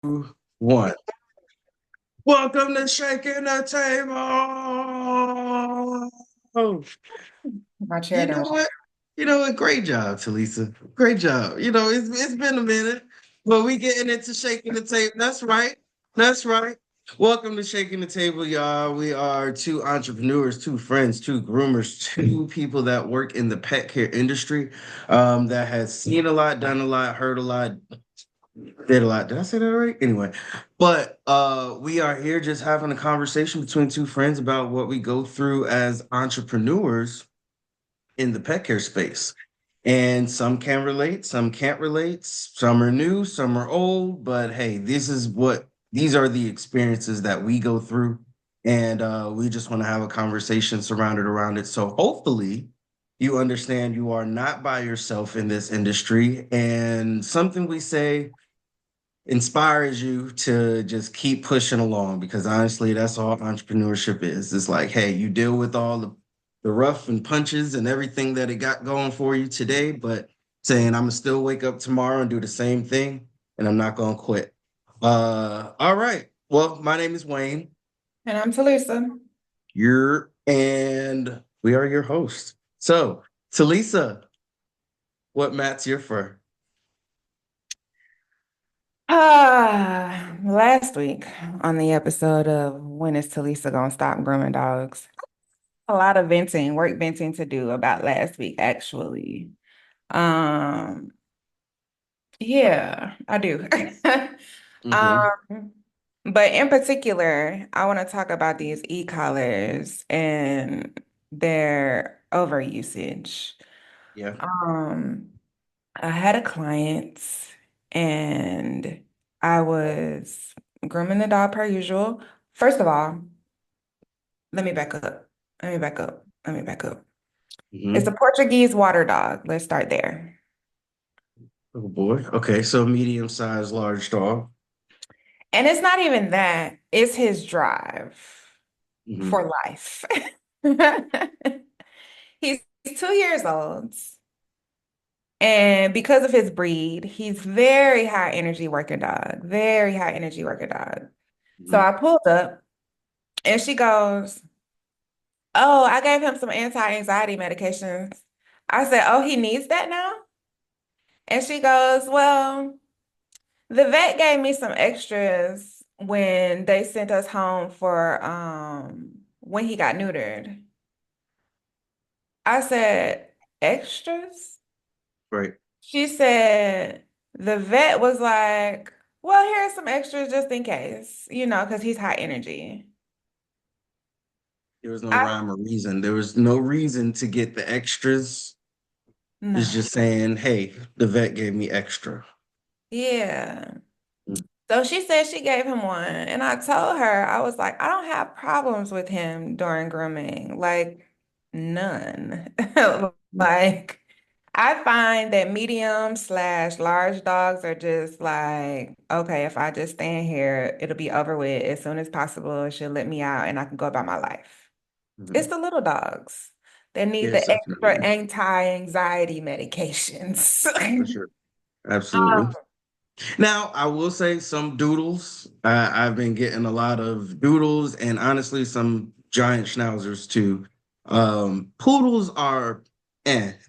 One. Welcome to Shaking the Table. My chair You know done. what? You know what? Great job, TeLisa. Great job. It's been a minute, but we getting into shaking the table. That's right. That's right. Welcome to Shaking the Table, y'all. We are two entrepreneurs, two friends, two groomers, two people that work in the pet care industry, that has seen a lot, done a lot, heard a lot, did a lot. Did I say that right? Anyway, but we are here just having a conversation between two friends about what we go through as entrepreneurs in the pet care space. And some can relate, some can't relate, some are new, some are old, but hey, these are the experiences that we go through. And we just want to have a conversation surrounded around it. So hopefully you understand you are not by yourself in this industry. And something we say inspires you to just keep pushing along because honestly, that's all entrepreneurship is. It's like, hey, you deal with all the rough and punches and everything that it got going for you today, but saying I'm gonna still wake up tomorrow and do the same thing and I'm not gonna quit. All right. Well, my name is Wayne. And I'm TeLisa. And we are your hosts. So, Talisa, what mats your fur? Last week on the episode of When is TeLisa Gonna Stop Grooming Dogs? A lot of venting, work venting to do about last week, actually. Um, yeah, I do. Mm-hmm. Um, but in particular, I want to talk about these e-collars and their overusage. Yeah. Um, I had a client and I was grooming the dog per usual. First of all, let me back up. Let me back up. Let me back up. It's a Mm-hmm. Portuguese water dog. Let's start there. Oh boy. Okay, so medium sized, large dog. And it's not even that, it's his drive Hmm. for life. He's 2 years old. And because of his breed, he's very high energy working dog, very high energy working dog. So Hmm. I pulled up and she goes, "Oh, I gave him some anti-anxiety medications." I said, "Oh, he needs that now?" And she goes, "Well, the vet gave me some extras when they sent us home for when he got neutered." I said, "Extras?" Right. She said, "The vet was like, well, here's some extras just in case, because he's high energy." There was no I rhyme or reason. There was no reason to get the extras. It's No. just saying, hey, the vet gave me extra. Yeah. Mm. So she said she gave him one. And I told her, I was like, I don't have problems with him during grooming. Like, none. Like, I find that medium slash large dogs are just like, okay, if I just stand here, it'll be over with as soon as possible. She'll let me out and I can go about my life. It's Mhm. the little dogs that need Yes, the extra definitely. anti-anxiety medications. For sure. Absolutely. Now, I will say some doodles. I've been getting a lot of doodles and honestly some giant schnauzers too. Poodles are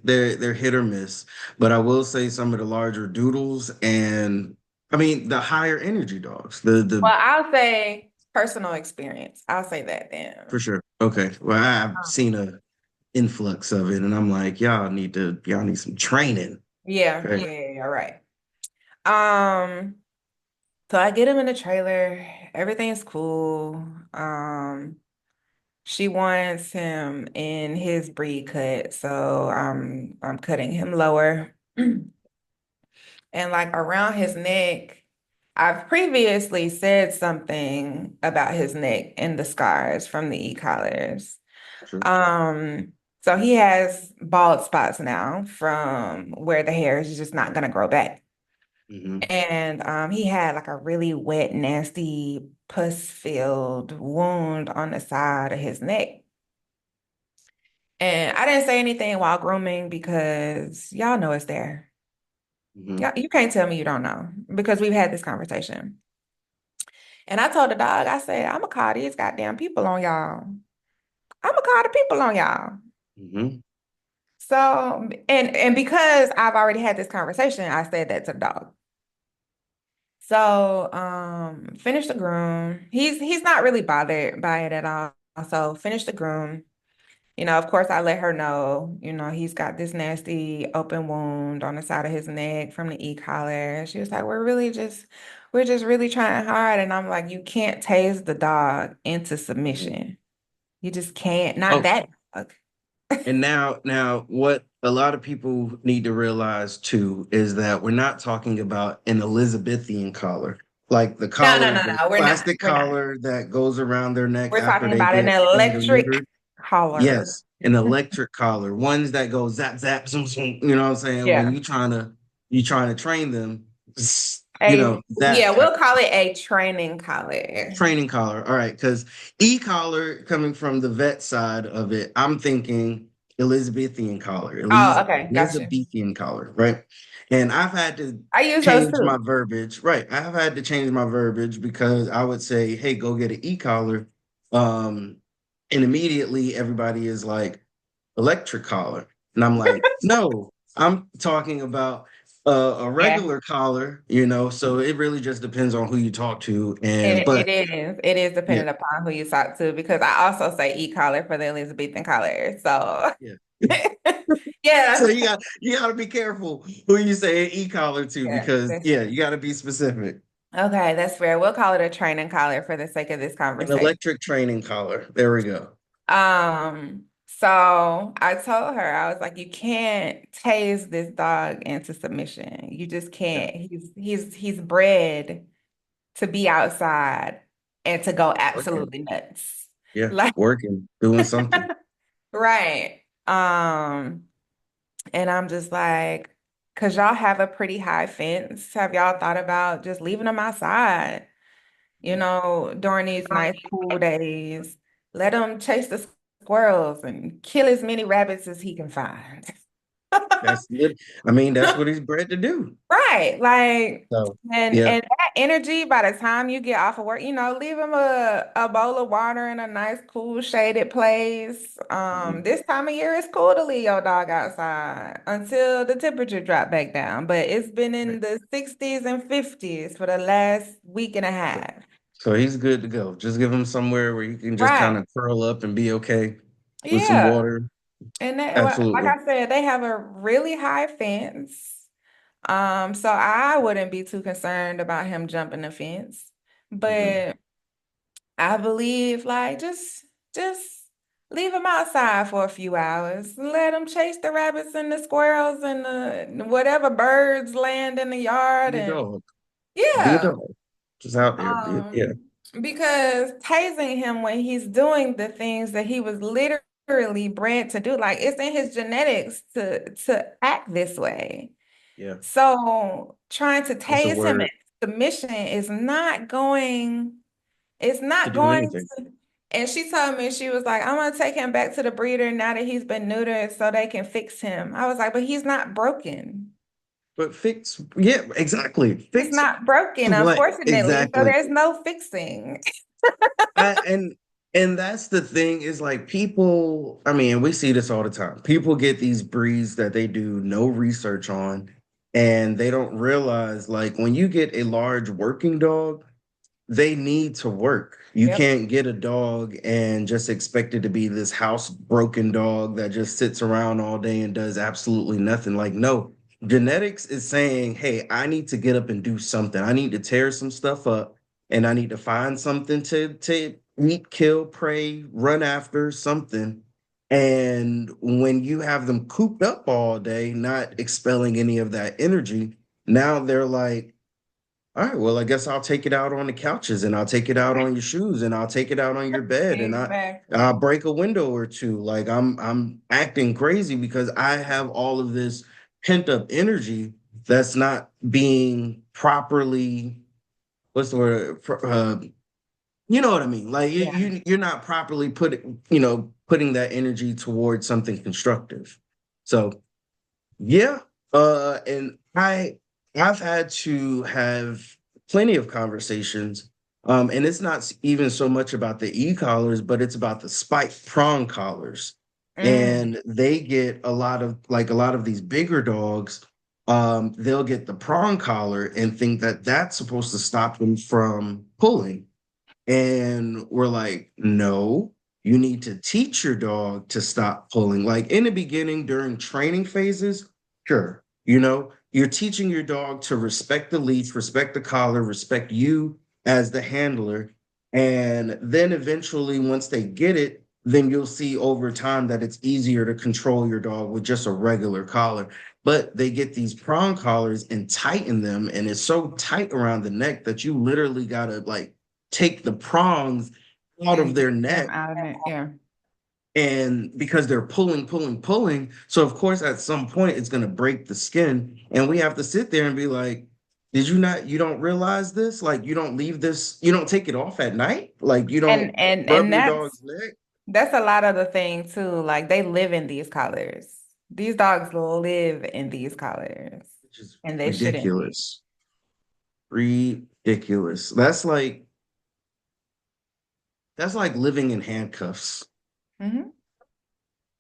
they're hit or miss, but I will say some of the larger doodles and I mean the higher energy dogs. The Well, I'll say personal experience. I'll say that For then. sure. Okay. Well, I've Um, seen a influx of it and I'm like, y'all need some training. yeah, Okay. yeah, yeah, yeah, right. Um, so I get him in the trailer. Everything's cool. She wants him in his breed cut, so I'm cutting him lower. And like around his neck, I've previously said something about his neck and the scars from the e-collars. Sure. Um, so he has bald spots now from where the hair is just not gonna grow back. Hmm. And he had like a really wet, nasty, pus-filled wound on the side of his neck. And I didn't say anything while grooming because y'all know it's there. Hmm. Yeah, you can't tell me you don't know because we've had this conversation. And I told the dog, I said, I'm gonna call these goddamn people on y'all. I'm gonna call the people on y'all. Hmm. So, and because I've already had this conversation, I said that to the dog. So, finish the groom. He's not really bothered by it at all. So, finish the groom. Of course, I let her know, he's got this nasty open wound on the side of his neck from the e-collar. She was like, we're just really trying hard. And I'm like, you can't tase the dog into submission. You just can't, not Oh, that dog. and now what a lot of people need to realize too is that we're not talking about an Elizabethan collar, like the No, no, collar, no, the no, we're not. plastic We're not. collar that goes around their neck We're after talking they about an get spayed or electric neutered. collar. Yes, an electric collar, ones that go zap zap zoom zoom. You know what I'm saying? When Yeah. you trying to train them, that Yeah, type we'll call it a training collar. training collar. All right, because e-collar coming from the vet side of it, I'm thinking Elizabethan collar, Oh, okay, gotcha. Elizabethan collar, right? And I've had to I use those change my too. verbiage, right? I've had to change my verbiage because I would say, "Hey, go get an e-collar," um, and immediately everybody is like electric collar, and I'm like, "No, I'm talking about." A Yeah. regular collar, so it really just depends on who you talk to. And It but is. It is yeah, dependent upon who you talk to because I also say e-collar for the Elizabethan collar. So yeah. So yeah. you gotta be careful who you say e-collar to Yeah, because that's yeah, true. you gotta be specific. Okay, that's fair. We'll call it a training collar for the sake of this An conversation. electric training collar. There we go. So I told her, I was like, you can't tase this dog into submission. You just Yeah, can't. He's bred to be outside and to go working. absolutely nuts. Yeah, Like, working, doing something. right. And I'm just like, cause y'all have a pretty high fence. Have y'all thought about just leaving them outside, during these nice cool days? Let him chase the squirrels and kill as many rabbits as he can find. That's it. I mean, that's what he's bred to do. Right. Like, So and yeah. and that energy by the time you get off of work, leave him a bowl of water in a nice, cool, shaded place. Mhm. This time of year it's cool to leave your dog outside until the temperature drop back down. But it's been in Right. the 60s and 50s for the last week and a So, half. so he's good to go. Just give him somewhere where you can just kind Right. of curl up and be okay with some Yeah. water. And like Absolutely. I said, they have a really high fence. So I wouldn't be too concerned about him jumping the fence. Mhm. But I believe like just leave him outside for a few hours. Let him chase the rabbits and the squirrels and the whatever birds land in the yard Be a and dog. Be a yeah. dog. Just out there. Yeah. Because tasing him when he's doing the things that he was literally bred to do, like it's in his genetics to act this way. Yeah. So trying to It's a tase him word at submission it's to not do going anything. to. And she told me, she was like, I'm gonna take him back to the breeder now that he's been neutered so they can fix him. I was like, but he's not broken. But fix, yeah, exactly. He's Fix not broken, what? unfortunately. So Exactly. there's no fixing. I, and that's the thing is like people, I mean, we see this all the time. People get these breeds that they do no research on, and they don't realize like when you get a large working dog, they need to work. You Yep. can't get a dog and just expect it to be this housebroken dog that just sits around all day and does absolutely nothing. Like, no, genetics is saying, hey, I need to get up and do something. I need to tear some stuff up and I need to find something to eat, kill, prey, run after, something. And when you have them cooped up all day, not expelling any of that energy, now they're like, all right, well, I guess I'll take it out on the couches and I'll take it out on your shoes and I'll take it out on your bed and I'll Exactly. break a window or two. Like I'm acting crazy because I have all of this pent up energy that's not being properly, what's the word? You know what I mean? Like Yeah. you're not properly putting that energy towards something constructive. So yeah. And I've had to have plenty of conversations And it's not even so much about the e-collars, but it's about the spike prong collars. Mm. And they get a lot of these bigger dogs, they'll get the prong collar and think that that's supposed to stop them from pulling. And we're like, no, you need to teach your dog to stop pulling. Like in the beginning, during training phases, sure, you're teaching your dog to respect the leash, respect the collar, respect you as the handler. And then eventually, once they get it, then you'll see over time that it's easier to control your dog with just a regular collar. But they get these prong collars and tighten them, and it's so tight around the neck that you literally gotta like take the prongs out of And their get them neck, out of it. Yeah. and because they're pulling, so of course at some point it's going to break the skin, and we have to sit there and be like, did you don't realize this? Like you don't leave this, you don't take it off at night, like you don't rub And your dog's neck, that's a lot of the thing too. Like they live in these collars. These dogs live in these collars, which is and they shouldn't be. ridiculous. That's like living in handcuffs. Hmm.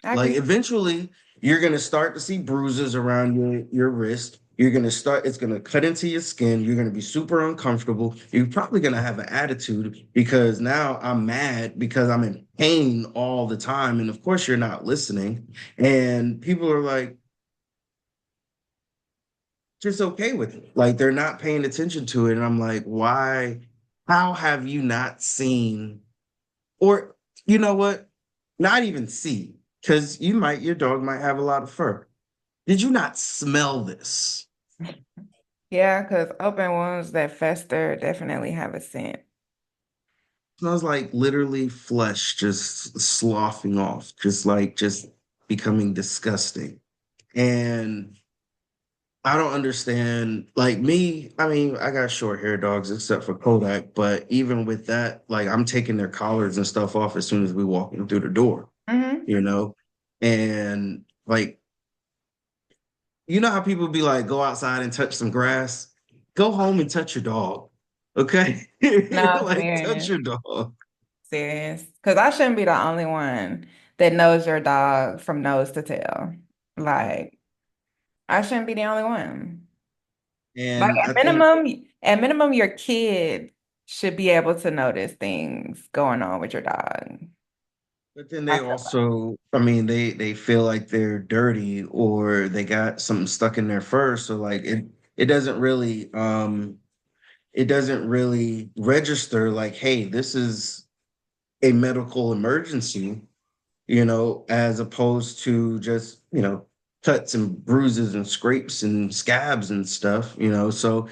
I Like agree. eventually you're gonna start to see bruises around your wrist. You're gonna start, it's gonna cut into your skin. You're gonna be super uncomfortable. You're probably gonna have an attitude because now I'm mad because I'm in pain all the time. And of course you're not listening. And people are like, just okay with it. Like they're not paying attention to it. And I'm like, why? How have you not seen? Or you know what? Not even see, because your dog might have a lot of fur. Did you not smell this? Yeah, because open wounds that fester definitely have a scent. It smells like literally flesh just sloughing off, just becoming disgusting. And I don't understand. Like me, I mean, I got short hair dogs except for Kodak, but even with that, like I'm taking their collars and stuff off as soon as we walk in through the door, Hmm. you know? And like, you know how people be like, go outside and touch some grass? Go home and touch your dog. Okay? No, Like, touch serious. your dog. Serious. Because I shouldn't be the only one that knows your dog from nose to tail. Like, I shouldn't be the only one. Like And I think, at minimum, your kid should be able to notice things going on with your dog. but then I they feel also, I mean, they feel like they're dirty or they got something stuck in their fur. So like it doesn't really it doesn't really register like, hey, this is a medical emergency, as opposed to just, cuts and bruises and scrapes and scabs and stuff, So,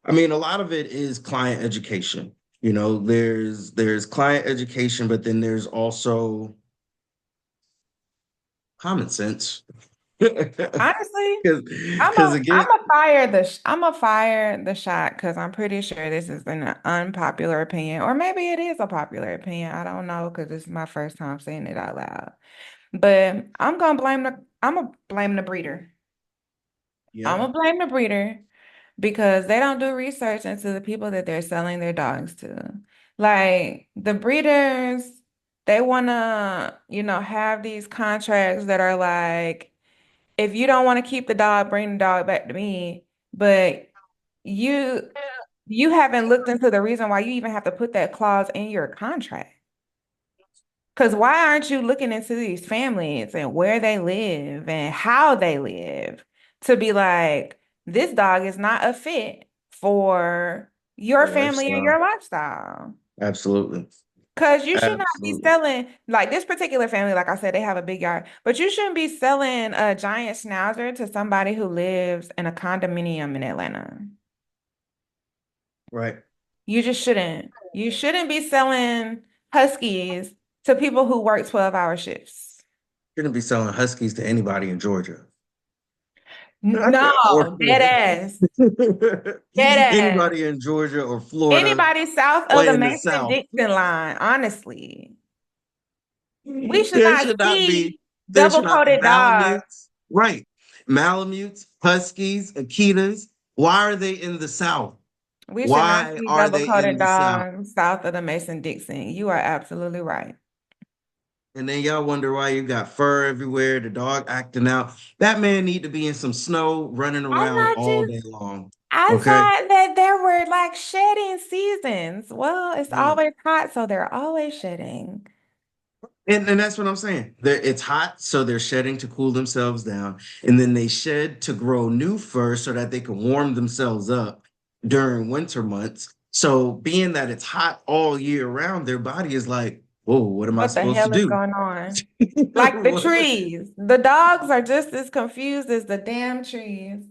I mean, a lot of it is client education. There's client education, but then there's also common sense. honestly, Because again, I'm a fire the shot because I'm pretty sure this is an unpopular opinion, or maybe it is a popular opinion. I don't know because this is my first time saying it out loud. But I'm gonna blame the breeder. I'm yeah, gonna blame the breeder because they don't do research into the people that they're selling their dogs to. Like the breeders, they wanna, have these contracts that are like, if you don't want to keep the dog, bring the dog back to me. But you you haven't looked into the reason why you even have to put that clause in your contract. Because why aren't you looking into these families and where they live and how they live to be like, this dog is not a fit for your your family and lifestyle. your lifestyle? Absolutely. Because you should not be Absolutely. selling, like this particular family, like I said, they have a big yard, but you shouldn't be selling a giant schnauzer to somebody who lives in a condominium in Atlanta. Right. You just shouldn't. You shouldn't be selling huskies to people who work 12-hour shifts. Shouldn't be selling Huskies to anybody in Georgia. Or No, dead Florida. ass. Dead ass. Anybody in Georgia or Florida Anybody south or of the in the South. Mason-Dixon line, honestly. We should There not should not be see there should not be double-coated dogs. Malamutes. Right. Malamutes, Huskies, Akitas. Why are they in the South? We should not Why see are double they in coated the South? dogs south of the Mason-Dixon. You are absolutely right. And then y'all wonder why you got fur everywhere, the dog acting out. That man need to be in some snow running I around thought all you, day long. I Okay? thought that there were like shedding seasons. Well, it's No. always hot, so they're always shedding. And that's what I'm saying. It's hot, so they're shedding to cool themselves down. And then they shed to grow new fur so that they can warm themselves up during winter months. So being that it's hot all year round, their body is like, whoa, what am I What the supposed to hell is do? going on? Like the What? trees. The dogs are just as confused as the damn trees.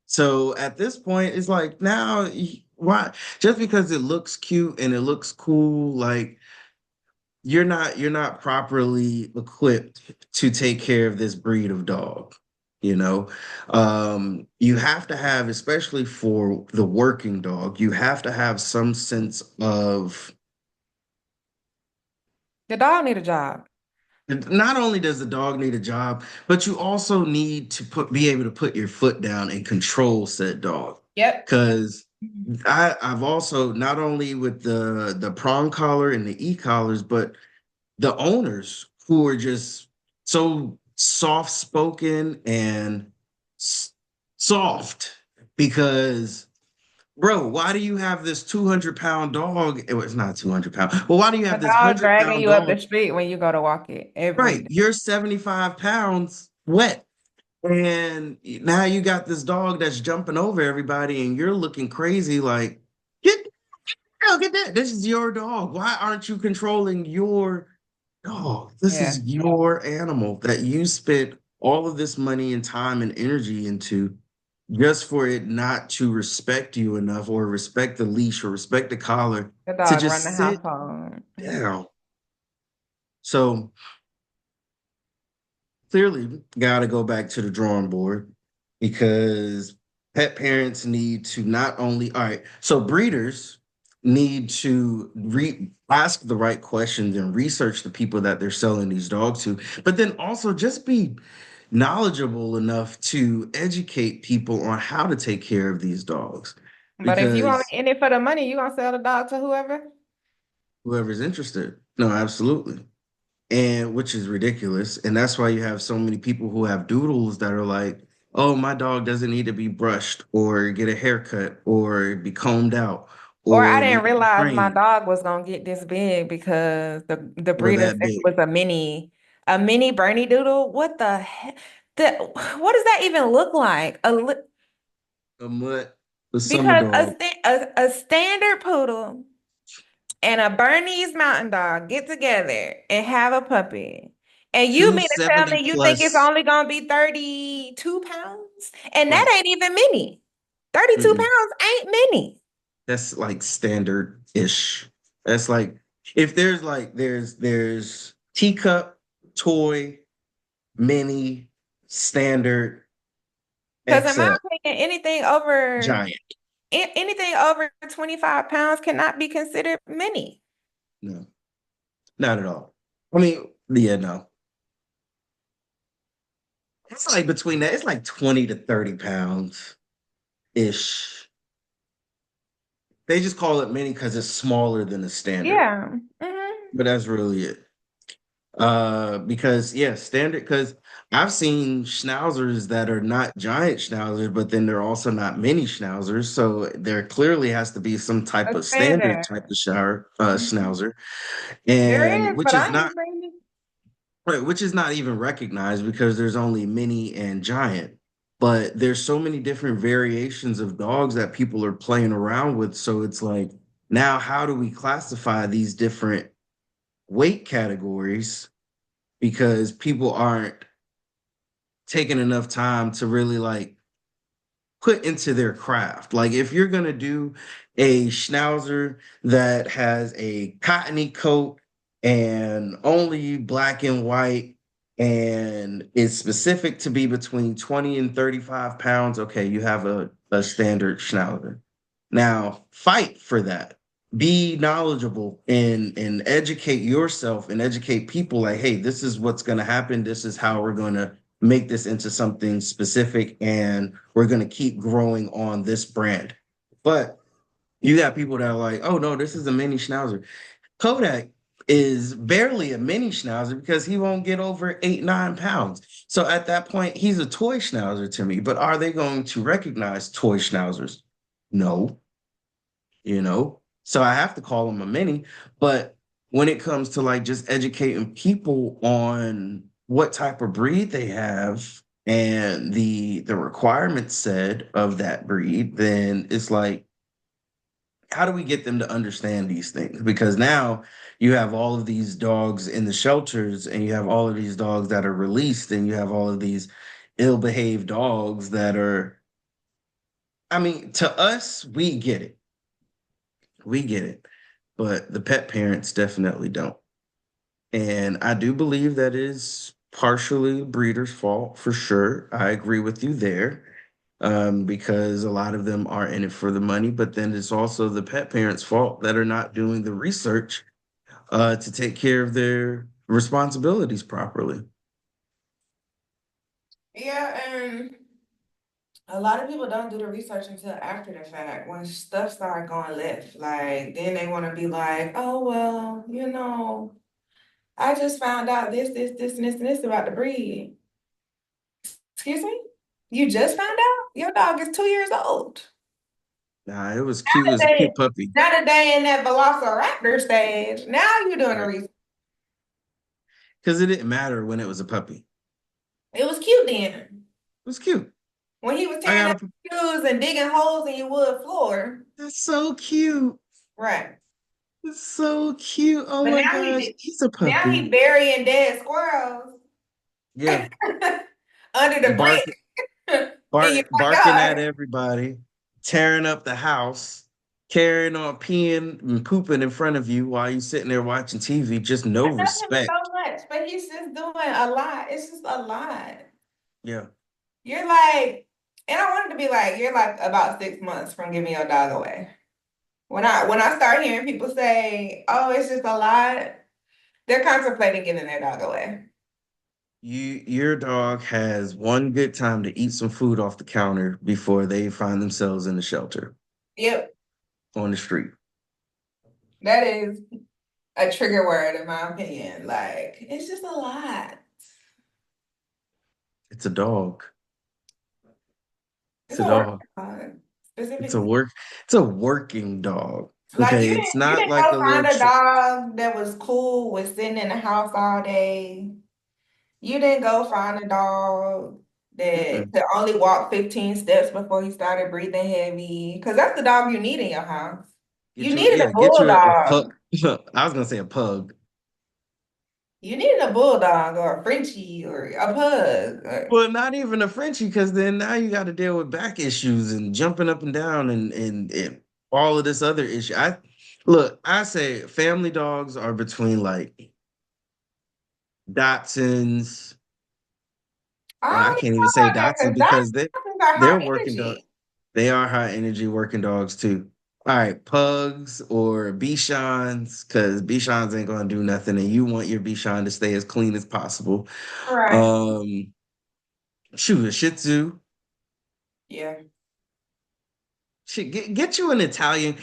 So at this point, it's like now, why? Just because it looks cute and it looks cool, like you're not properly equipped to take care of this breed of dog. You know, you have to have, especially for the working dog, you have to have some sense of The dog need a job. not only does the dog need a job, but you also need to be able to put your foot down and control said dog. Yep. Because I've also not only with the prong collar and the e-collars, but the owners who are just so soft spoken and soft because bro, why do you have this 200-pound dog? It's not 200 pounds, but why do you The have this dog hundred dragging pound you up the dog? street when you go to walk it every Right, day. you're 75 pounds wet. And now you got this dog that's jumping over everybody, and you're looking crazy like, get get that. This is your dog. Why aren't you controlling your dog? This Yeah, is your animal that you spent all of this money and time and energy into just for it not to respect you enough or respect the leash or respect the collar the to dog run the just sit household. down. So clearly got to go back to the drawing board because pet parents need to not only, all right, so breeders need to ask the right questions and research the people that they're selling these dogs to, but then also just be knowledgeable enough to educate people on how to take care of these dogs But if you only because in it for the money, you gonna sell the dog to whoever? whoever's interested. No, absolutely. And which is ridiculous. And that's why you have so many people who have doodles that are like, oh, my dog doesn't need to be brushed or get a haircut or be combed out Or I or didn't need to be realize my trained dog was gonna get this big because the or breeder said that it big. was a mini Bernie Doodle. What the heck? What does that even look like? A mutt, a summer Because dog, a standard poodle and a Bernese Mountain Dog get together and have a puppy. And you mean to tell 270 me you think it's plus. only gonna be 32 pounds? And that Right. ain't even many. 32 Mm-mm. pounds ain't many. That's like standard-ish. That's like if there's like there's teacup, toy, mini, standard, Because in my XL, opinion, giant. anything over 25 pounds cannot be considered mini. No, not at all. I mean, yeah, no. It's like between that, it's like 20 to 30 pounds ish. They just call it mini because it's smaller than the standard. Yeah. Hmm. But that's really it. Because yeah, standard because I've seen schnauzers that are not giant schnauzers, but then they're also not mini schnauzers. So there clearly has to be some type A of standard standard. type of Mhm. schnauzer, There and is, but I ain't seen it. which is not even recognized because there's only mini and giant. But there's so many different variations of dogs that people are playing around with. So it's like, now how do we classify these different weight categories? Because people aren't taking enough time to really like put into their craft. Like if you're gonna do a schnauzer that has a cottony coat and only black and white and is specific to be between 20 and 35 pounds, okay, you have a standard schnauzer. Now fight for that. Be knowledgeable and educate yourself and educate people like, hey, this is what's gonna happen. This is how we're gonna make this into something specific and we're going to keep growing on this brand. But You got people that are like, oh no, this is a mini schnauzer. Kodak is barely a mini schnauzer because he won't get over 8, 9 pounds. So at that point, he's a toy schnauzer to me. But are they going to recognize toy schnauzers? No, you know. So I have to call him a mini. But when it comes to like just educating people on what type of breed they have and the requirements said of that breed, then it's like how do we get them to understand these things? Because now you have all of these dogs in the shelters, and you have all of these dogs that are released, and you have all of these ill-behaved dogs that are, I mean, to us, we get it. We get it. But the pet parents definitely don't. And I do believe that is partially the breeder's fault for sure. I agree with you there. Because a lot of them are in it for the money, but then it's also the pet parents' fault that are not doing the research to take care of their responsibilities properly. Yeah, and a lot of people don't do the research until after the fact when stuff start going left. Like then they want to be like, oh well, I just found out this, and this about the breed. Excuse me? You just found out? Your dog is 2 years old. Nah, it was cute. It was a They, cute puppy, not a day in that velociraptor stage. Now you're doing the right? research. Because it didn't matter when it was a puppy. It was cute then. It was cute. When he was I tearing got up a. shoes and digging holes in your wood floor. That's so cute. Right. It's so cute. Oh But my gosh, he's a now he puppy. burying dead squirrels Yeah, under the bark, brick in your barking at backyard. everybody, tearing up the house, carrying on peeing and pooping in front of you while you sitting there watching TV. Just no I love him respect. so much, but he's just doing a lot. It's just a lot. Yeah. You're like, and I wanted to be like, you're like about 6 months from giving your dog away. When I start hearing people say, "Oh, it's just a lot," they're contemplating giving their dog away. Your dog has one good time to eat some food off the counter before they find themselves in the shelter Yep, on the street. that is a trigger word in my opinion. Like, it's just a lot. It's a dog. It's It's a a work dog. dog, It's a specifically. work. It's a working dog. Like Okay, it's you not didn't like go a find little. a dog that was cool with sitting in the house all day. You didn't go find a dog that Mm-mm. could only walk 15 steps before he started breathing heavy. Because that's the dog you need in your house. You needed a Get you a pug. bulldog. I was gonna say a pug. You needed a bulldog or a Frenchie or a pug. Well, not even a Frenchie, because then now you got to deal with back issues and jumping up and down and all of this other issue. I say family dogs are between like Dachshunds. I I don't can't even even know say about that Dachshunds because because Dachshunds are they're high working dogs. energy. They are high energy working dogs too. All right, pugs or Bichons, because Bichons ain't gonna do nothing, and you want your Bichon to stay as clean as possible. Right. Um, Shoot, a Shih Tzu. Yeah. Shit, get you an Italian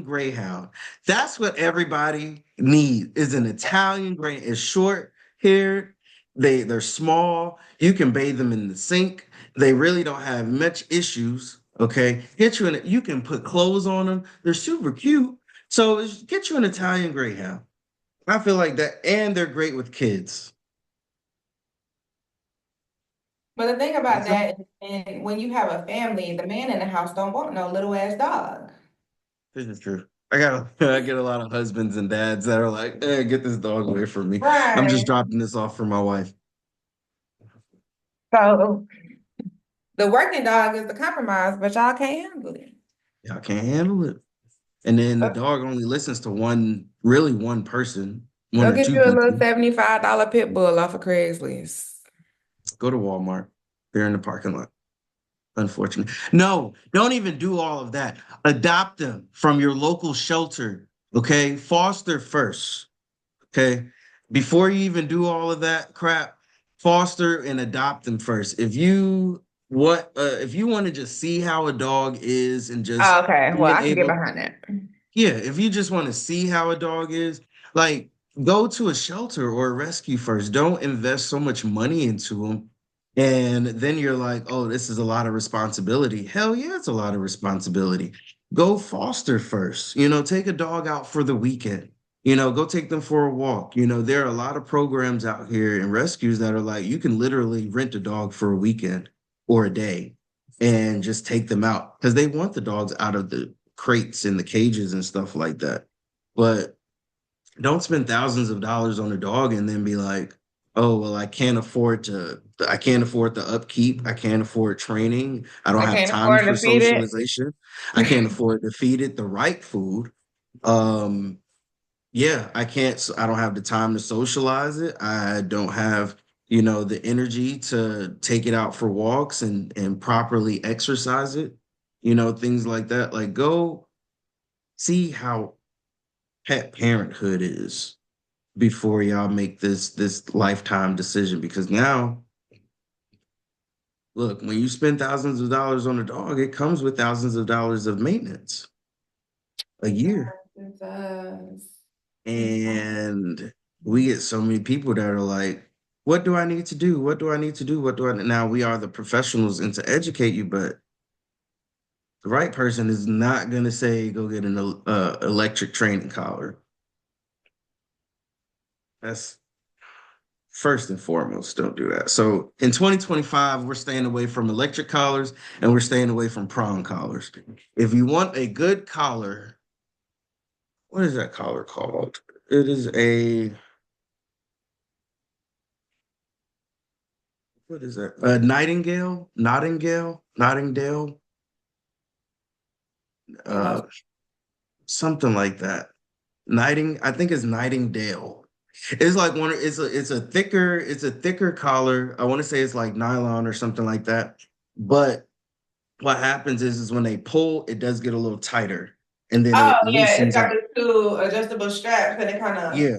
Greyhound. That's what everybody needs is an Italian Greyhound. It's short haired, they're small. You can bathe them in the sink. They really don't have much issues. Okay, you can put clothes on them. They're super cute. So get you an Italian Greyhound. I feel like that, and they're great with kids. But the thing And about some that, and when you have a family, the man in the house don't want no little ass dog. This is true. I get a lot of husbands and dads that are like, get this dog away from me. I'm just Right. dropping this off for my wife. So the working dog is the compromise, but y'all can't handle it. Y'all can't handle it. And then the dog only listens to one person, one Go or get two you a little people. $75 pit bull off of Craigslist. Go to Walmart. They're in the parking lot. Unfortunately. No, don't even do all of that. Adopt them from your local shelter. Okay. Foster first. Okay. Before you even do all of that crap, foster and adopt them first. If you what if you want to just see how a dog is and just Oh, okay. Well, being I can get able, behind that. yeah, if you just want to see how a dog is, like go to a shelter or a rescue first. Don't invest so much money into them. And then you're like, oh, this is a lot of responsibility. Hell yeah, it's a lot of responsibility. Go foster first. Take a dog out for the weekend. Go take them for a walk. There are a lot of programs out here in rescues that are like, you can literally rent a dog for a weekend or a day and just take them out because they want the dogs out of the crates and the cages and stuff like that. But don't spend thousands of dollars on a dog and then be like, oh, well, I can't afford the upkeep. I can't afford training. I don't I have can't time afford for to feed it. socialization. I can't afford to feed it the right food. Um, yeah, I don't have the time to socialize it. I don't have, the energy to take it out for walks and properly exercise it, things like that. Like go see how pet parenthood is before y'all make this lifetime decision because now look, when you spend thousands of dollars on a dog, it comes with thousands of dollars of maintenance a year. It does. And we get so many people that are like, what do I need to do? What do I need to do? What do I now we are the professionals and to educate you, but the right person is not going to say go get an electric training collar. That's first and foremost, don't do that. So in 2025, we're staying away from electric collars and we're staying away from prong collars. If you want a good collar, what is that collar called? It is a what is that? A Nottingdale, You know, uh, something like that. I think it's Nightingale. It's like it's a thicker collar. I want to say it's like nylon or something like that. But what happens is when they pull, it does get a little tighter, and then oh it yeah, it's loosens got up. the two adjustable straps and it kind of Yeah,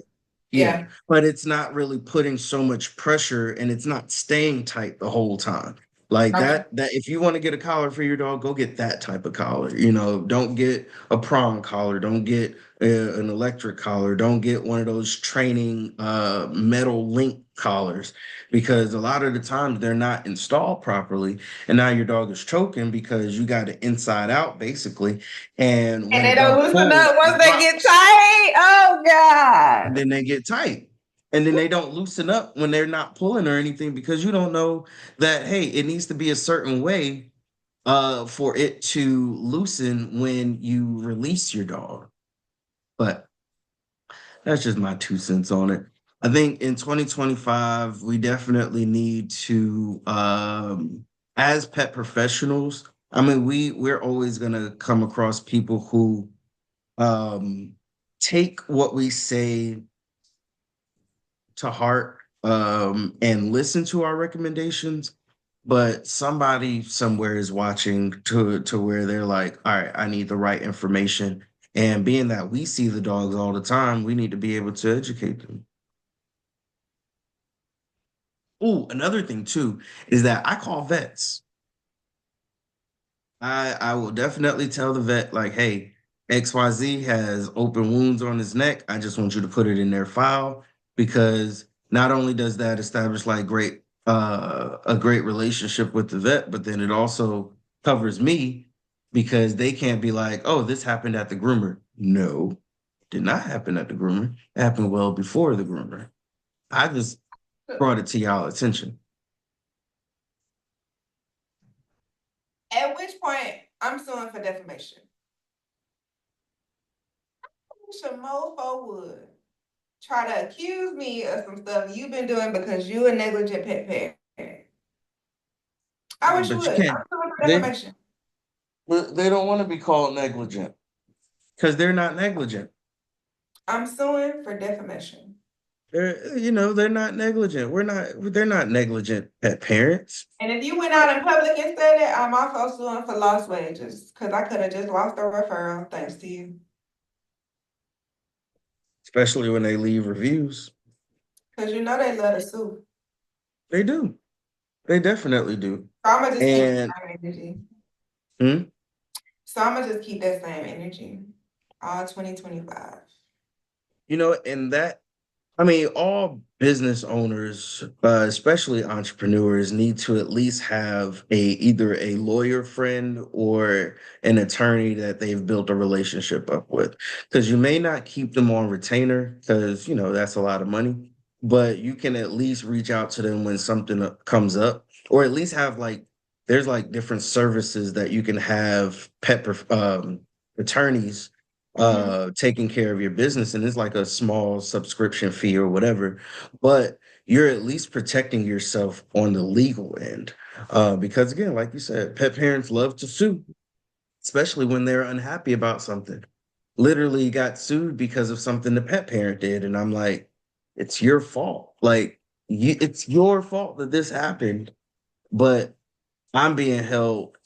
yeah, yeah. but it's not really putting so much pressure and it's not staying tight the whole time. Like Okay. that if you want to get a collar for your dog, go get that type of collar. Don't get a prong collar, don't get an electric collar, don't get one of those training metal link collars because a lot of the times they're not installed properly and now your dog is choking because you got it inside out basically and And when a they don't dog loosen pulls, up once it they get drops tight. Oh and God. then they get tight. And then they don't loosen up when they're not pulling or anything because you don't know that, hey, it needs to be a certain way for it to loosen when you release your dog. But that's just my 2 cents on it. I think in 2025, we definitely need to, as pet professionals, I mean, we're always gonna come across people who um take what we say to heart and listen to our recommendations, but somebody somewhere is watching to where they're like, all right, I need the right information. And being that we see the dogs all the time, we need to be able to educate them. Oh, another thing too is that I call vets. I will definitely tell the vet like, hey, XYZ has open wounds on his neck. I just want you to put it in their file because not only does that establish like great a great relationship with the vet, but then it also covers me because they can't be like, oh, this happened at the groomer. No, it did not happen at the groomer. It happened well before the groomer. I just brought it to y'all attention. At which point I'm suing for defamation. I wish a mofo would try to accuse me of some stuff you've been doing because you a negligent pet parent. I Yeah, wish you but you would. can't. I'm suing for They defamation. they don't want to be called negligent. Because they're not negligent. I'm suing for defamation. They're not negligent. They're not negligent pet parents, And if you went out in public and said it, I'm also suing for lost wages because I could have just lost a referral thanks to you. especially when they leave reviews. Because you know they love to sue. They do. They definitely do. So I'm gonna just keep And that energy. hmm, So I'm gonna just keep that same energy all 2025. and that I mean, all business owners, especially entrepreneurs, need to at least have either a lawyer friend or an attorney that they've built a relationship up with. Because you may not keep them on retainer, because that's a lot of money, but you can at least reach out to them when something comes up, or at least have there's different services that you can have attorneys Mhm. taking care of your business, and it's like a small subscription fee or whatever, but you're at least protecting yourself on the legal end, because again, like you said, pet parents love to sue, especially when they're unhappy about something. Literally got sued because of something the pet parent did, and I'm like, it's your fault. It's your fault that this happened, but I'm being held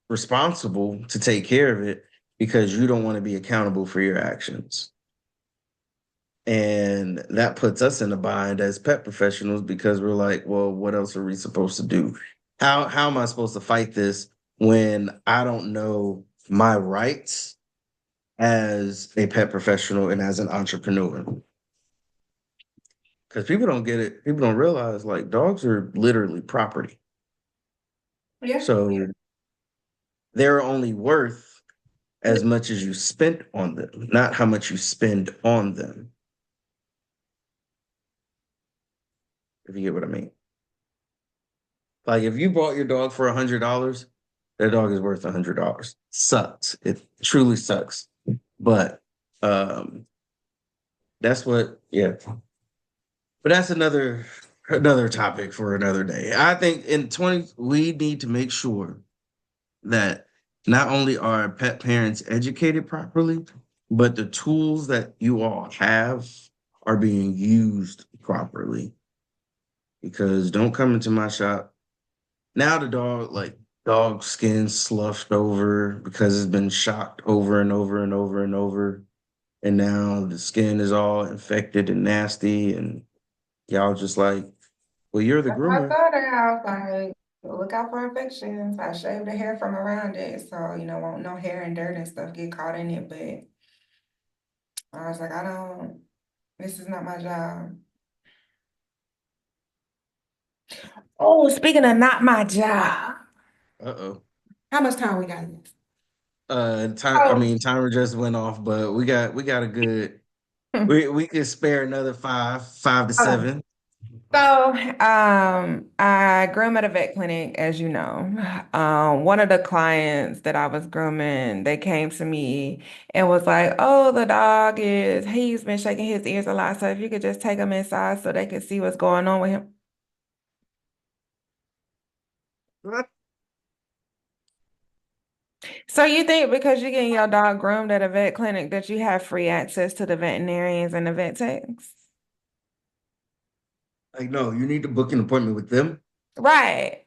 responsible to take care of it because you don't want to be accountable for your actions. And that puts us in a bind as pet professionals because we're like, well, what else are we supposed to do? How am I supposed to fight this when I don't know my rights as a pet professional and as an entrepreneur? Because people don't get it. People don't realize dogs are literally property. Yeah. So they're only worth as much as you spent on them, not how much you spend on them, if you get what I mean. Like if you bought your dog for $100, that dog is worth $100. Sucks. It truly sucks. But um that's what, yeah. But that's another topic for another day. I think in 20 we need to make sure that not only are pet parents educated properly, but the tools that you all have are being used properly. Because don't come into my shop. Now the dog skin sloughed over because it's been shocked over and over and over and over. And now the skin is all infected and nasty. And y'all just like, well, you're the I groomer. thought I was like, look out for infections. I shaved the hair from around it, so won't no hair and dirt and stuff get caught in it. But I was like, I don't. This is not my job. Oh, speaking of not my job, Uh-oh. how much time we got left? I Oh, mean, timer just went off, but we got a good we could spare another five to okay. seven. So, I groom at a vet clinic, as you know. One of the clients that I was grooming, they came to me and was like, "Oh, he's been shaking his ears a lot. So if you could just take him inside so they could see what's going on with him." So you think because you're getting your dog groomed at a vet clinic that you have free access to the veterinarians and the vet techs? Like, no, you need to book an appointment with them. Right.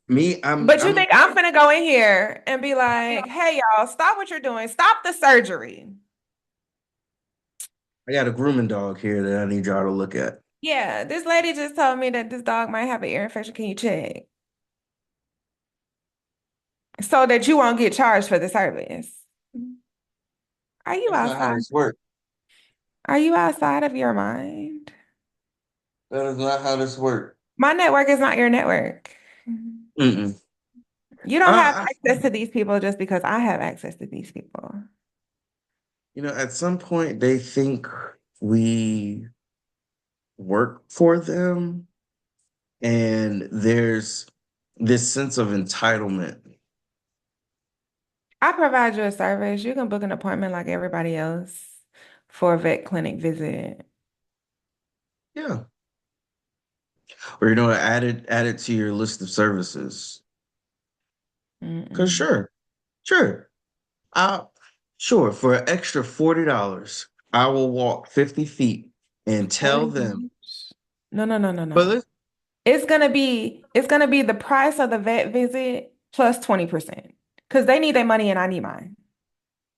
Me, I'm But you I'm think I'm gonna go in here and be like, "Hey, y'all, stop what you're doing. Stop the surgery." I got a grooming dog here that I need y'all to look at. Yeah, this lady just told me that this dog might have an ear infection. Can you check? So that you won't get charged for the service. Are you That's not how outside? this works. Are you outside of your mind? That is not how this works. My network is not your network. Mm-mm. You don't have I, access to these people just because I have access to these people. at some point they think we work for them, and there's this sense of entitlement. I provide you a service. You can book an appointment like everybody else for a vet clinic visit. Yeah. Or add it to your list of services. Cause Mm-mm. sure. I sure for an extra $40, I will walk 50 feet and tell them. $40? No, no, no, no, But no. listen, It's gonna be the price of the vet visit plus 20%. Because they need their money and I need mine.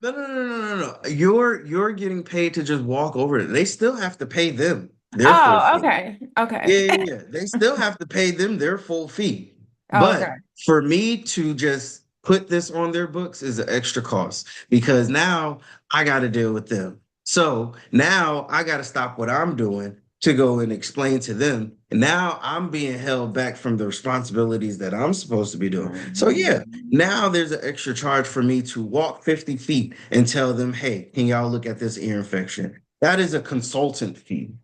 no. You're getting paid to just walk over it. They still have to pay them their full Oh, fee. okay. Yeah, Okay. yeah, yeah. They still have to pay them their full fee. Oh, okay. But for me to just put this on their books is an extra cost because now I got to deal with them. So now I got to stop what I'm doing to go and explain to them. And now I'm being held back from the responsibilities that I'm supposed to be doing. So, yeah, Mhm. now there's an extra charge for me to walk 50 feet and tell them, hey, can y'all look at this ear infection? That is a consultation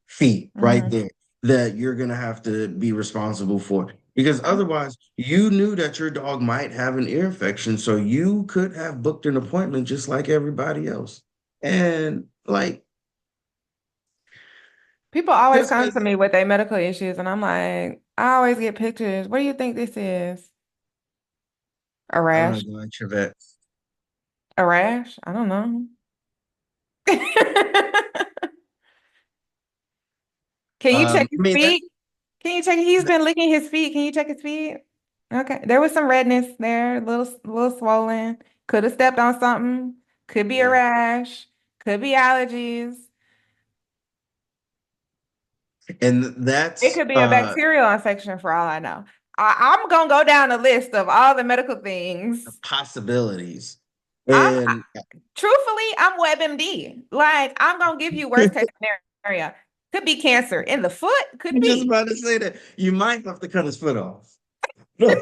fee right Mhm. there that you're going to have to be responsible for. Because otherwise, you knew that your dog might have an ear infection, so you could have booked an appointment just like everybody else. And like, People always just come to because me with their medical issues, and I'm like, I always get pictures. What do you think this is? A rash? go at your vet. A rash? I don't know. Can you check I his mean, feet? Can you check? He's been licking his feet. Can you check his feet? Okay. There was some redness there, little swollen. Could have stepped on something. Could be a yeah. rash. Could be allergies. And It that's could be a bacterial infection for all I know. I'm gonna go down a list of all the medical things. possibilities. I'm And truthfully, I'm WebMD. Like, I'm gonna give you worst case scenario. Could be cancer in the foot. Could I'm just be. about to say that you might have to cut his foot off. Could,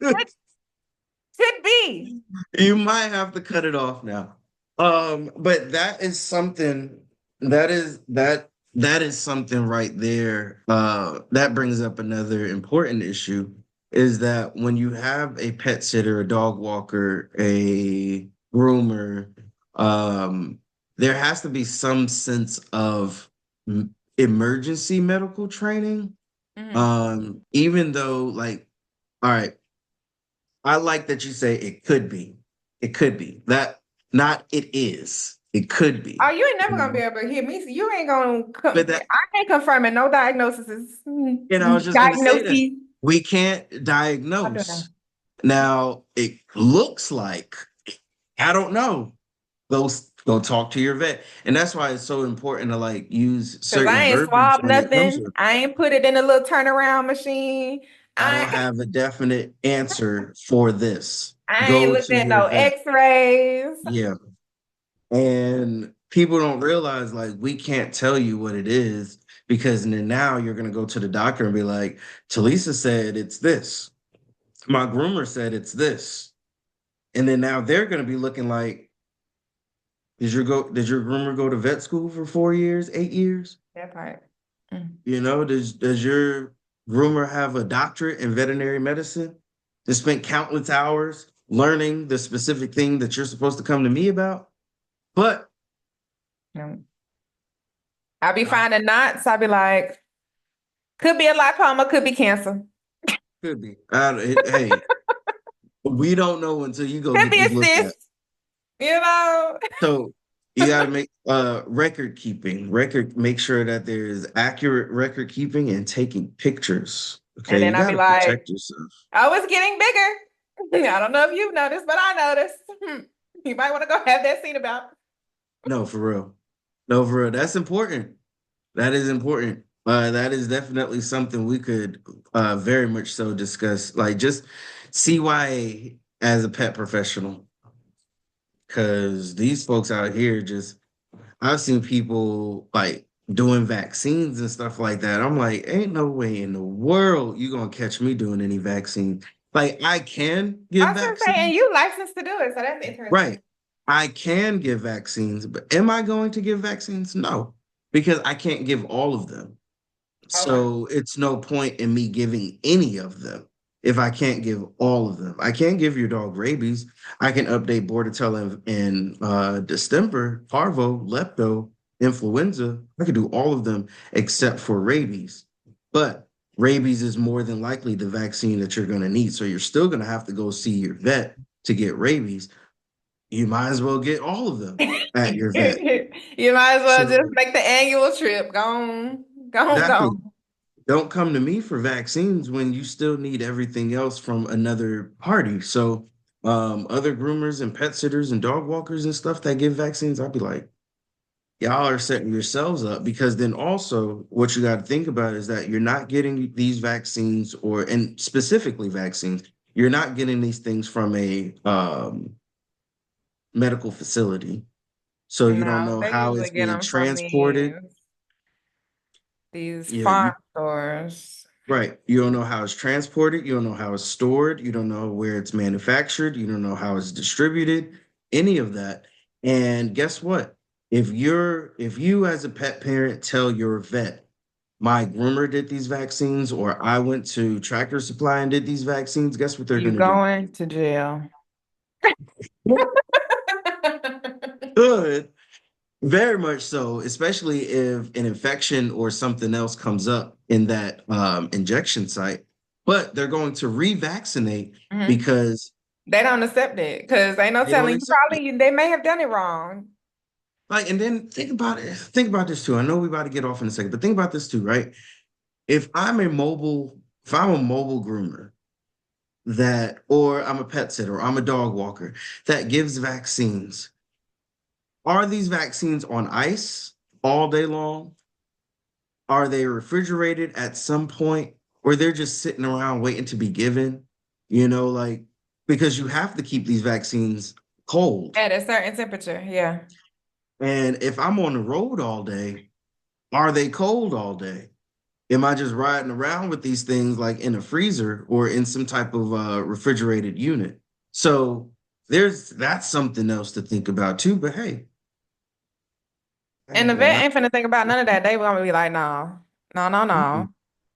could be. You might have to cut it off now. But that is something that is something right there. That brings up another important issue is that when you have a pet sitter, a dog walker, a groomer, um, there has to be some sense of emergency medical training. Mhm. Even though like, all right, I like that you say it could be. It could be. That not it is. It could Oh, be. you ain't never You gonna be know? able to hear me. So you ain't gonna But come. that I ain't confirming no diagnoses. I was just gonna say that Diagnoses. we can't I don't know. diagnose. Now it looks like I don't know. Go talk to your vet. And that's why it's so important to like use Cause certain I ain't verbiage swabbed when it comes nothing. to I ain't put it in a little turnaround machine. I don't I have a definite answer for this. I ain't Go looked to at your no vet. X-rays. Yeah. And people don't realize like we can't tell you what it is because then now you're gonna go to the doctor and be like, Talisa said it's this. My groomer said it's this. And then now they're gonna be looking like, did your groomer go to vet school for 4 years, 8 years? That part. Mm. You know, does your groomer have a doctorate in veterinary medicine? They spent countless hours learning the specific thing that you're supposed to come to me about. But Mm. I'll be I finding knots. I'll be like, could be a lipoma, could be cancer. could be. Hey, we don't know until you go Could get be a this looked at. cyst, you know. So you got to make record keeping. Make sure that there's accurate record keeping and taking pictures. And Okay, then you I'll got be to like, protect yourself. oh, it's getting bigger. I don't know if you've noticed, but I noticed. You might want to go have that seen about. No, for real. No, for real. That's important. That is important. That is definitely something we could very much so discuss. Like just CYA as a pet professional, because these folks out here just I've seen people like doing vaccines and stuff like that. I'm like, ain't no way in the world you gonna catch me doing any vaccine. Like I can I give was gonna say, and vaccines, you licensed to do it, so that's right? interesting. I can give vaccines, but am I going to give vaccines? No, because I can't give all of them. Okay. So it's no point in me giving any of them if I can't give all of them. I can't give your dog rabies. I can update Bordetella in distemper, parvo, lepto, influenza. I can do all of them except for rabies. But rabies is more than likely the vaccine that you're going to need. So you're still going to have to go see your vet to get rabies. You might as well get all of them at your vet. You might as well just So make the annual trip. Go on, go on, go exactly. on. Don't come to me for vaccines when you still need everything else from another party. So, other groomers and pet sitters and dog walkers and stuff that give vaccines, I'll be like, y'all are setting yourselves up because then also what you got to think about is that you're not getting these vaccines and specifically vaccines, you're not getting these things from a medical facility. So you don't No, know they how usually it's get being them from transported. these You know, farm stores. right. You don't know how it's transported. You don't know how it's stored. You don't know where it's manufactured. You don't know how it's distributed, any of that. And guess what? If you as a pet parent tell your vet, my groomer did these vaccines, or I went to Tractor Supply and did these vaccines, guess what they're You going to do? going to jail. Good. Very much so, especially if an infection or something else comes up in that injection site. But they're going to revaccinate Mhm. because They don't accept it because ain't no they don't telling you accept it. probably they may have done it wrong. Like, and then think about it. Think about this too. I know we about to get off in a second, but think about this too, right? If I'm a mobile groomer or I'm a pet sitter, or I'm a dog walker that gives vaccines, are these vaccines on ice all day long? Are they refrigerated at some point, or they're just sitting around waiting to be given? Like because you have to keep these vaccines cold. At a certain temperature, yeah. And if I'm on the road all day, are they cold all day? Am I just riding around with these things like in a freezer or in some type of refrigerated unit? So that's something else to think about too. But hey, And the when vet ain't finna think about none of that. They gonna be like, no, no, no, no. mm-mm,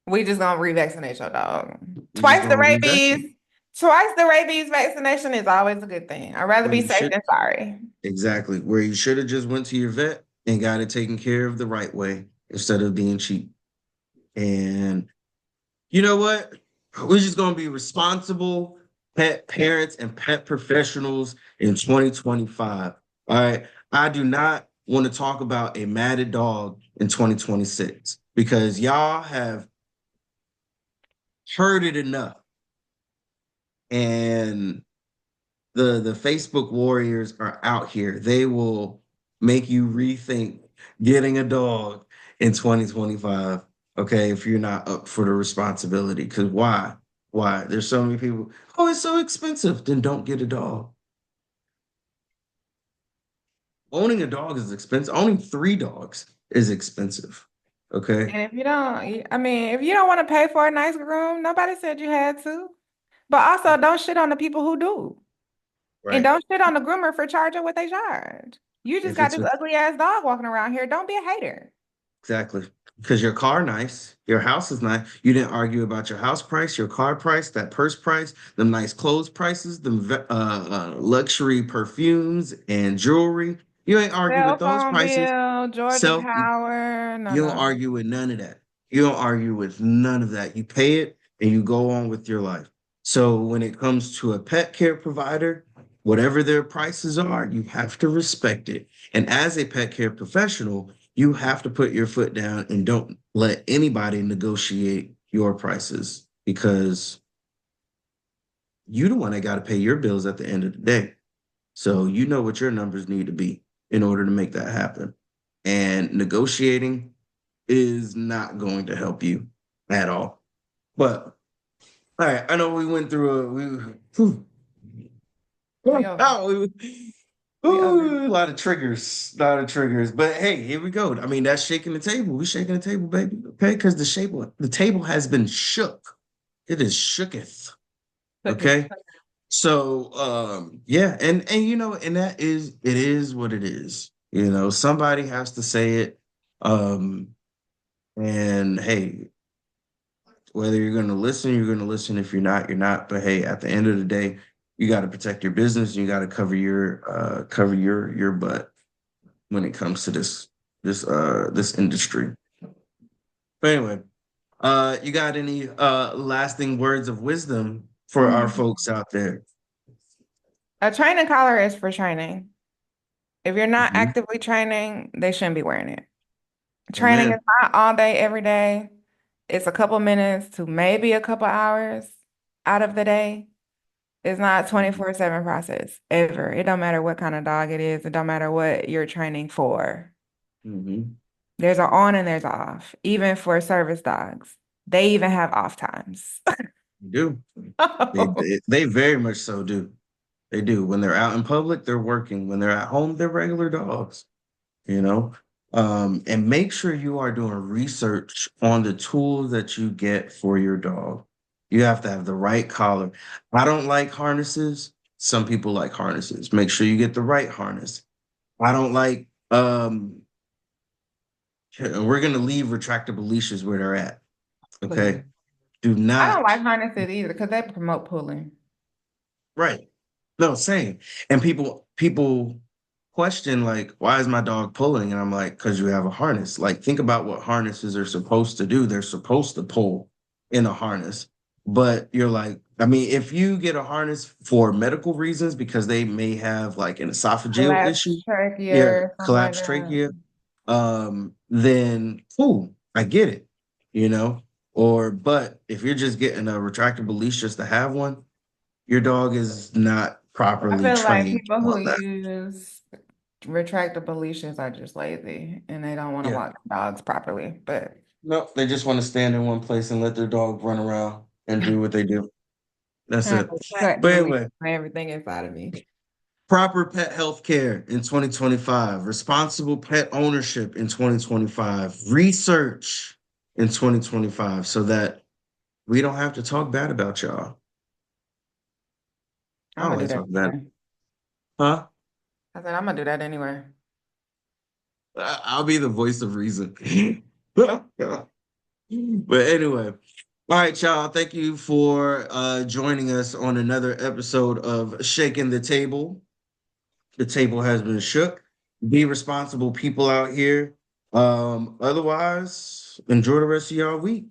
We just gonna revaccinate your dog. we just gonna revaccinate. Twice the rabies vaccination is always a good thing. I'd rather Where be you safe should than sorry. exactly where you should have just went to your vet and got it taken care of the right way instead of being cheap. And you know what? We're just gonna be responsible pet parents and pet professionals in 2025. All right. I do not want to talk about a matted dog in 2026 because y'all have heard it enough. And the Facebook warriors are out here. They will make you rethink getting a dog in 2025. Okay, if you're not up for the responsibility. Because why? Why? There's so many people. Oh, it's so expensive. Then don't get a dog. Owning a dog is expensive. Owning three dogs is expensive. Okay. And if you don't, I mean, if you don't want to pay for a nice groom, nobody said you had to. But also, don't shit on the people who do. And Right. don't shit on the groomer for charging what they charge. You just If got it's this with ugly ass dog walking around here. Don't be a hater. Exactly. Because your car nice, your house is nice. You didn't argue about your house price, your car price, that purse price, the nice clothes prices, the luxury perfumes and jewelry. You ain't argue Cell with those phone prices. bill, Georgia Self, Power. No, you don't no. argue with none of that. You don't argue with none of that. You pay it and you go on with your life. So when it comes to a pet care provider, whatever their prices are, you have to respect it. And as a pet care professional, you have to put your foot down and don't let anybody negotiate your prices because you the one that got to pay your bills at the end of the day. So you know what your numbers need to be in order to make that happen. And negotiating is not going to help you at all. But all right, I know we went through We over. We over. a lot of triggers, But hey, here we go. I mean, that's shaking the table. We shaking the table, baby. Okay, because the table has been shook. It is shooketh. Look at Okay. So yeah, and and that is it is what it is. Somebody has to say it. Um, and hey, whether you're going to listen, you're going to listen. If you're not, you're not. But hey, at the end of the day, you got to protect your business. And you got to cover your butt when it comes to this industry. But anyway, you got any lasting words of wisdom for our Mm. folks out there? A training collar is for training. If you're not Mhm. actively training, they shouldn't be wearing it. Training is Amen. not all day, every day. It's a couple minutes to maybe a couple hours out of the day. It's not Mhm. 24/7 process ever. It don't matter what kind of dog it is. It don't matter what you're training for. Mm-hmm. There's an on and there's an off, even for service dogs. They even have off times. They do. They very much so do. They do. When they're out in public, they're working. When they're at home, they're regular dogs, you know? And make sure you are doing research on the tools that you get for your dog. You have to have the right collar. I don't like harnesses. Some people like harnesses. Make sure you get the right harness. I don't like we're gonna leave retractable leashes where they're at. Please. Okay. Do I don't not. like harnesses either because they promote pulling. Right. No, same. And people question like, why is my dog pulling? And I'm like, because you have a harness. Like, think about what harnesses are supposed to do. They're supposed to pull in a harness. But you're like, I mean, if you get a harness for medical reasons because they may have like an esophageal issue, Collapsed trachea yeah, or something like collapsed that. trachea, then cool, I get it, you know. Or but if you're just getting a retractable leash just to have one, your dog is not I properly feel like trained people who on that. use retractable leashes are just lazy and they don't want to Yeah. walk dogs properly. But No, they just want to stand in one place and let their dog run around and do what they do. That's I it. cut But the leash anyway, on everything inside of me. proper pet health care in 2025, responsible pet ownership in 2025, research in 2025 so that we don't have to talk bad about y'all. I I'm don't gonna do like that talking bad. anyway. Huh? I said I'm gonna do that anyway. I'll be the voice of reason. But anyway, all right, y'all. Thank you for joining us on another episode of Shaking the Table. The table has been shook. Be responsible people out here. Otherwise, enjoy the rest of y'all week.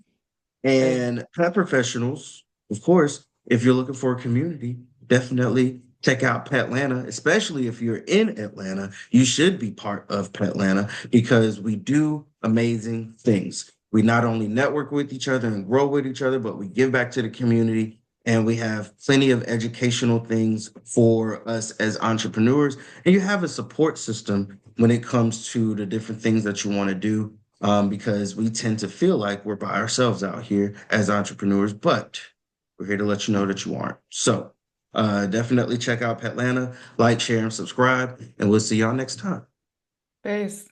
Hey, And pet professionals, of course, if you're looking for a community, definitely check out Petlanta, especially if you're in Atlanta. You should be part of Petlanta because we do amazing things. We not only network with each other and grow with each other, but we give back to the community and we have plenty of educational things for us as entrepreneurs. And you have a support system when it comes to the different things that you want to do because we tend to feel like we're by ourselves out here as entrepreneurs, but we're here to let you know that you aren't. So definitely check out Petlanta, like, share, and subscribe, and we'll see y'all next time. peace.